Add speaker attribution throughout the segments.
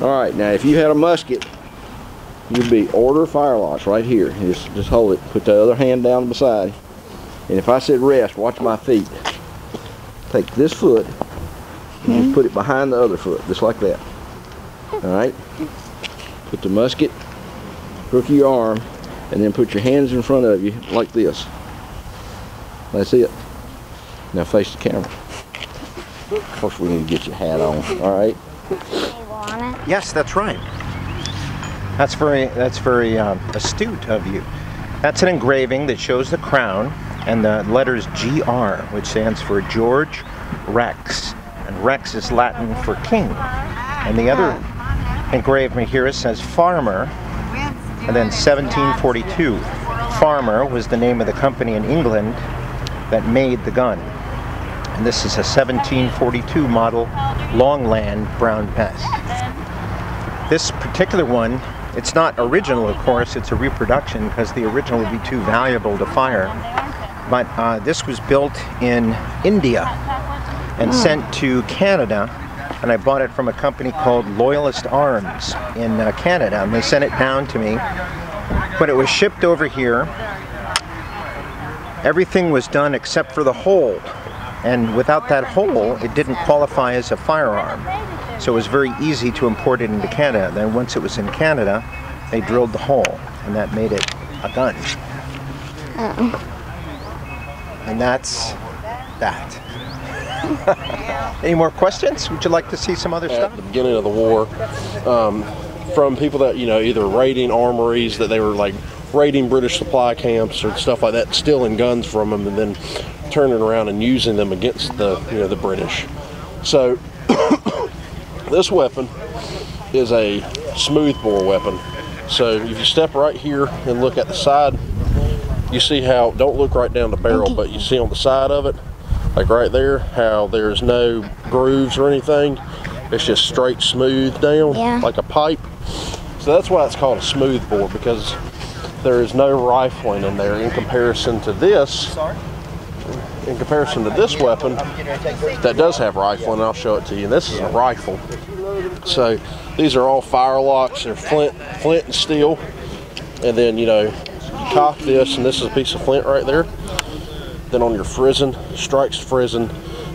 Speaker 1: Alright, now if you had a musket, you'd be order firelocks right here. Just hold it, put the other hand down beside. And if I said rest, watch my feet. Take this foot and just put it behind the other foot, just like that. Alright? Put the musket, crook your arm, and then put your hands in front of you like this. That's it. Now face the camera. Of course we need to get your hat on, alright?
Speaker 2: Yes, that's right. That's very astute of you. That's an engraving that shows the crown and the letters GR, which stands for George Rex. And Rex is Latin for king. And the other engraving here says farmer, and then 1742. Farmer was the name of the company in England that made the gun. And this is a 1742 model Longland Brown Bess. This particular one, it's not original, of course, it's a reproduction because the original would be too valuable to fire. But this was built in India and sent to Canada, and I bought it from a company called Loyalist Arms in Canada, and they sent it down to me. When it was shipped over here, everything was done except for the hole, and without that hole, it didn't qualify as a firearm. So it was very easy to import it into Canada. Then once it was in Canada, they drilled the hole, and that made it a gun. And that's that. Any more questions? Would you like to see some other stuff?
Speaker 3: At the beginning of the war, from people that, you know, either raiding armories, that they were like raiding British supply camps or stuff like that, stealing guns from them and then turning around and using them against the, you know, the British. So this weapon is a smoothbore weapon. So if you step right here and look at the side, you see how, don't look right down the barrel, but you see on the side of it, like right there, how there's no grooves or anything. It's just straight smooth down, like a pipe. So that's why it's called a smoothbore, because there is no rifling in there in comparison to this. In comparison to this weapon that does have rifling, I'll show it to you. And this is a rifle. So these are all firelocks. They're flint and steel. And then, you know, you cock this, and this is a piece of flint right there. Then on your frizzen, strikes frizzen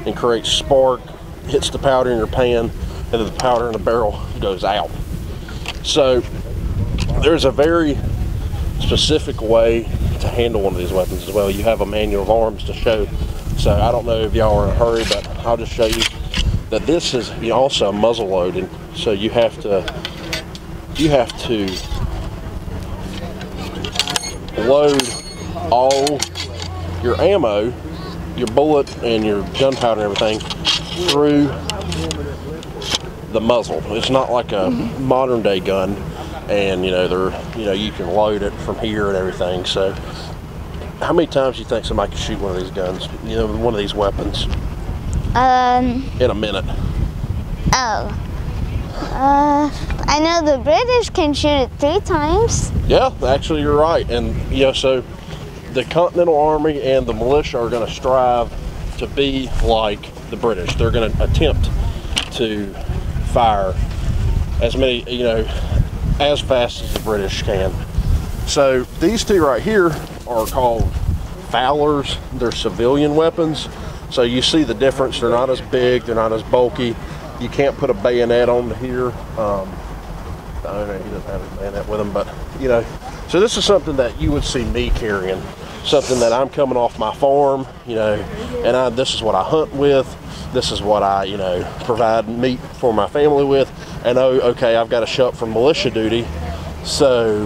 Speaker 3: and creates spark, hits the powder in your pan, and then the powder in the barrel goes out. So there's a very specific way to handle one of these weapons as well. You have a manual of arms to show. So I don't know if y'all are in a hurry, but I'll just show you that this is, you know, also muzzle loading. So you have to load all your ammo, your bullet and your gunpowder and everything through the muzzle. It's not like a modern day gun, and you know you can load it from here and everything. So how many times do you think somebody could shoot one of these guns, you know, one of these weapons in a minute?
Speaker 4: I know the British can shoot it 3 times.
Speaker 3: Yeah, actually you're right. And you know, so the Continental Army and the militia are going to strive to be like the British. They're going to attempt to fire as many, you know, as fast as the British can. So these two right here are called Fowlers. They're civilian weapons. So you see the difference. They're not as big, they're not as bulky. You can't put a bayonet on here. I don't know, he doesn't have a bayonet with him, but you know. So this is something that you would see me carrying. Something that I'm coming off my farm, you know, and this is what I hunt with. This is what I, you know, provide meat for my family with. And oh, okay, I've got to show up for militia duty. So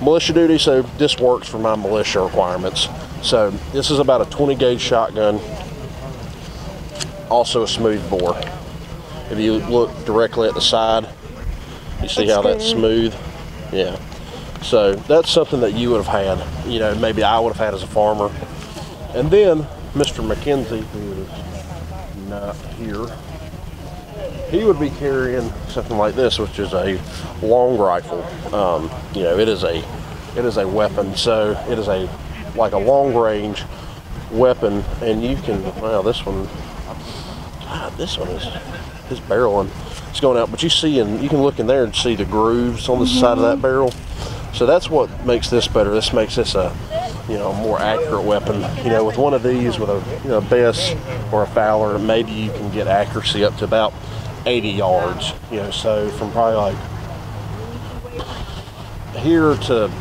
Speaker 3: this works for my militia requirements. So this is about a 20 gauge shotgun, also a smooth bore. If you look directly at the side, you see how that's smooth. Yeah. So that's something that you would have had, you know, maybe I would have had as a farmer. And then Mr. McKenzie, who is not here, he would be carrying something like this, which is a long rifle. You know, it is a weapon, so it is like a long range weapon, and you can, wow, this one is his barreling. it's going out. But you can look in there and see the grooves on the side of that barrel. So that's what makes this better. This makes this a, you know, more accurate weapon. You know, with one of these, with a, you know, Bess or a Fowler, maybe you can get accuracy up to about 80 yards. You know, so from probably like here to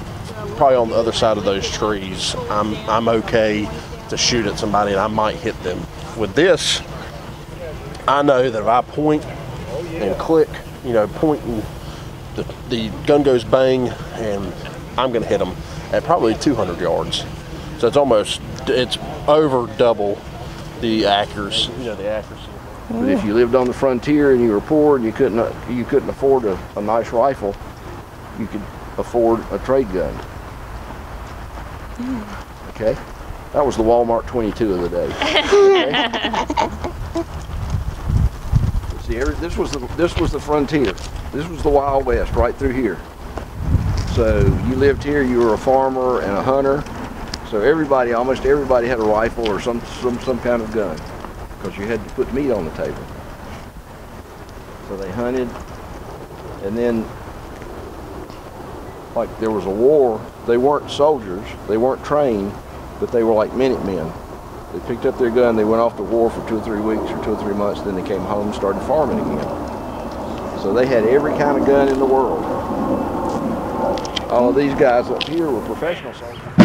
Speaker 3: probably on the other side of those trees, I'm okay to shoot at somebody and I might hit them. With this, I know that if I point and click, you know, point and the gun goes bang and I'm gonna hit them at probably 200 yards. So it's over double the accuracy, you know, the accuracy.
Speaker 1: But if you lived on the frontier and you were poor and you couldn't afford a nice rifle, you could afford a trade gun. Okay, that was the Walmart 22 of the day. Okay. See, this was the frontier. This was the Wild West right through here. So you lived here, you were a farmer and a hunter. So almost everybody had a rifle or some kind of gun, because you had to put meat on the table. So they hunted, and then, like, there was a war. They weren't soldiers, they weren't trained, but they were like Minutemen. They picked up their gun, they went off to war for 2 or 3 weeks or 2 or 3 months, then they came home and started farming again. So they had every kind of gun in the world. All of these guys up here were professional soldiers.